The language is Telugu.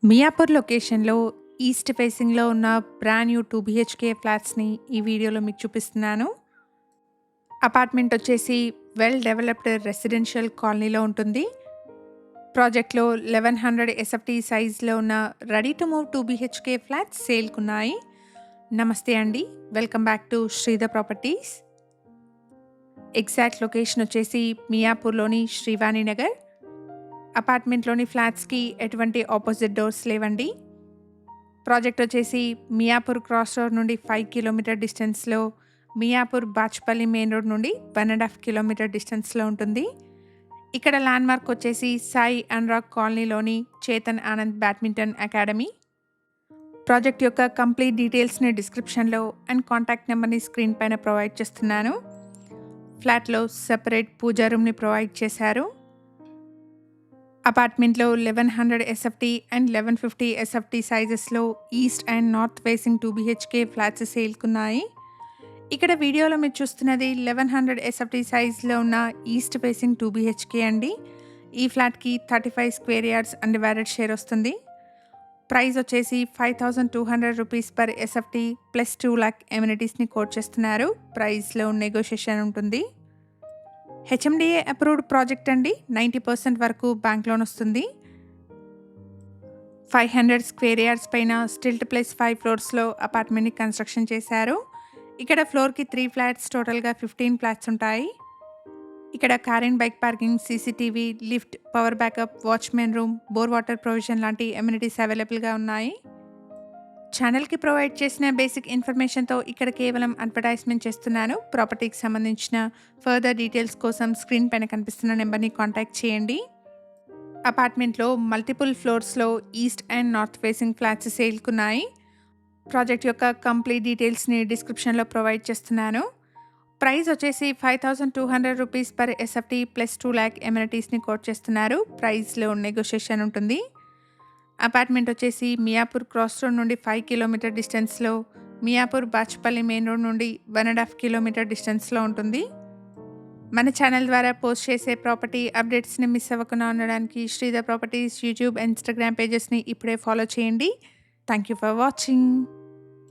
మియాపూర్ లొకేషన్‌లో ఈస్ట్ ఫేసింగ్‌లో ఉన్న బ్రాండ్ న్యూ 2 బీహెచ్‌కే ఫ్లాట్స్‌ని ఈ వీడియోలో మీకు చూపిస్తున్నాను. అపార్ట్మెంట్ వచ్చేసి వెల్ డెవలప్డ్ రెసిడెన్షియల్ కాలనీలో ఉంటుంది. ప్రాజెక్ట్‌లో 1100 ఎస్ఎఫ్టీ సైజ్‌లో ఉన్న ready to move 2 BHK flats సేల్‌కున్నాయి. నమస్తే అండి. Welcome back to Sridhar Properties. Exact location వచ్చేసి మియాపూర్‌లోని శ్రీవాణి నగర్. అపార్ట్మెంట్‌లోని ఫ్లాట్స్‌కి ఎటువంటి ఆపోజిట్ డోర్స్ లేవండి. ప్రాజెక్ట్ వచ్చేసి మియాపూర్ క్రాస్ రోడ్ నుండి 5 కిలోమీటర్ డిస్టెన్స్‌లో, మియాపూర్ బాచ్పల్లి మెయిన్ రోడ్ నుండి 1.5 కిలోమీటర్ డిస్టెన్స్‌లో ఉంటుంది. ఇక్కడ ల్యాండ్‌మార్క్ వచ్చేసి సాయి అనురాగ్ కాలనీలోని Chetan Anand Badminton Academy. Project యొక్క కంప్లీట్ డీటెయిల్స్‌ని డిస్క్రిప్షన్‌లో అండ్ కాంటాక్ట్ నెంబర్‌ని స్క్రీన్ పైన ప్రొవైడ్ చేస్తున్నాను. ఫ్లాట్‌లో సెపరేట్ పూజా రూమ్‌ని ప్రొవైడ్ చేశారు. అపార్ట్మెంట్‌లో 1100 ఎస్ఎఫ్టీ అండ్ 1150 ఎస్ఎఫ్టీ సైజెస్‌లో east and north facing 2 BHK flats సేల్‌కున్నాయి. ఇక్కడ వీడియోలో మీరు చూస్తున్నది 1100 ఎస్ఎఫ్టీ సైజ్‌లో ఉన్న ఈస్ట్ ఫేసింగ్ 2 బీహెచ్‌కే అండి. ఈ ఫ్లాట్‌కి 35 స్క్వేర్ యార్డ్స్ అన్‌డివైడెడ్ షేర్ వస్తుంది. ప్రైస్ వచ్చేసి ₹5,200 పర్ ఎస్ఎఫ్టీ ప్లస్ 2 లాక్ ఎమ్యూనిటీస్‌ని కోట్ చేస్తున్నారు. ప్రైస్‌లో నెగోషియేషన్ ఉంటుంది. హెచ్ఎండిఏ అప్రూవ్డ్ ప్రాజెక్ట్ అండి. 90% వరకు బ్యాంక్ లోన్ వస్తుంది. 500 స్క్వేర్ యార్డ్స్ పైన స్టిల్ట్ ప్లస్ 5 ఫ్లోర్స్‌లో అపార్ట్మెంట్‌ని కన్స్ట్రక్షన్ చేశారు. ఇక్కడ ఫ్లోర్‌కి 3 ఫ్లాట్స్, టోటల్‌గా 15 ఫ్లాట్స్ ఉంటాయి. ఇక్కడ car and bike parking, CCTV, lift, power backup, watchman room, bore water provision లాంటి ఎమ్యూనిటీస్ అవైలబుల్‌గా ఉన్నాయి. ఛానల్‌కి ప్రొవైడ్ చేసిన బేసిక్ ఇన్ఫర్మేషన్‌తో ఇక్కడ కేవలం అడ్వర్టైజ్మెంట్ చేస్తున్నాను. ప్రాపర్టీకి సంబంధించిన ఫర్దర్ డీటెయిల్స్ కోసం స్క్రీన్ పైన కనిపిస్తున్న నెంబర్‌ని కాంటాక్ట్ చేయండి. అపార్ట్మెంట్‌లో మల్టిపుల్ ఫ్లోర్స్‌లో east and north facing flats సేల్‌కున్నాయి. ప్రాజెక్ట్ యొక్క కంప్లీట్ డీటెయిల్స్‌ని డిస్క్రిప్షన్‌లో ప్రొవైడ్ చేస్తున్నాను. ప్రైస్ వచ్చేసి ₹5,200 పర్ ఎస్ఎఫ్టీ ప్లస్ 2 లాక్ ఎమ్యూనిటీస్‌ని కోట్ చేస్తున్నారు. ప్రైస్‌లో నెగోషియేషన్ ఉంటుంది. అపార్ట్మెంట్ వచ్చేసి మియాపూర్ క్రాస్ రోడ్ నుండి 5 కిలోమీటర్ డిస్టెన్స్‌లో, మియాపూర్ బాచ్పల్లి మెయిన్ రోడ్ నుండి 1.5 కిలోమీటర్ డిస్టెన్స్‌లో ఉంటుంది. మన ఛానల్ ద్వారా పోస్ట్ చేసే ప్రాపర్టీ అప్డేట్స్‌ని మిస్ అవ్వకుండా ఉండడానికి శ్రీధర్ ప్రాపర్టీస్ యూట్యూబ్, ఇన్‌స్టాగ్రామ్ పేజెస్‌ని ఇప్పుడే ఫాలో చేయండి. Thank you for watching.